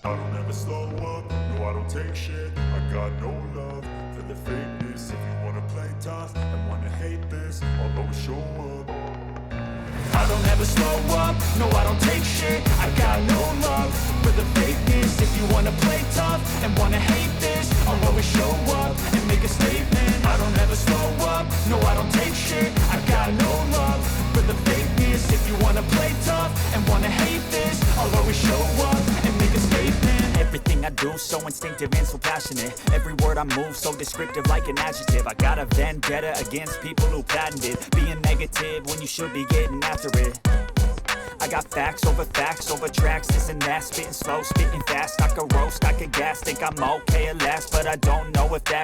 I don't ever slow up, no I don't take shit. I got no love for the fakeness. If you wanna play tough and wanna hate this, I'll always show up. I don't ever slow up, no I don't take shit. I got no love for the fakeness. If you wanna play tough and wanna hate this, I'll always show up and make a statement. I don't ever slow up, no I don't take shit. I got no love for the fakeness. If you wanna play tough and wanna hate this, I'll always show up and make a statement. Everything I do so instinctive and so passionate. Every word I move so descriptive like an adjective. I got a vendetta against people who patented being negative when you should be getting after it. I got facts over tracks, this and that. Spitting slow, spitting fast. I could roast, I could gas. Think I'm okay at last, but I don't know if that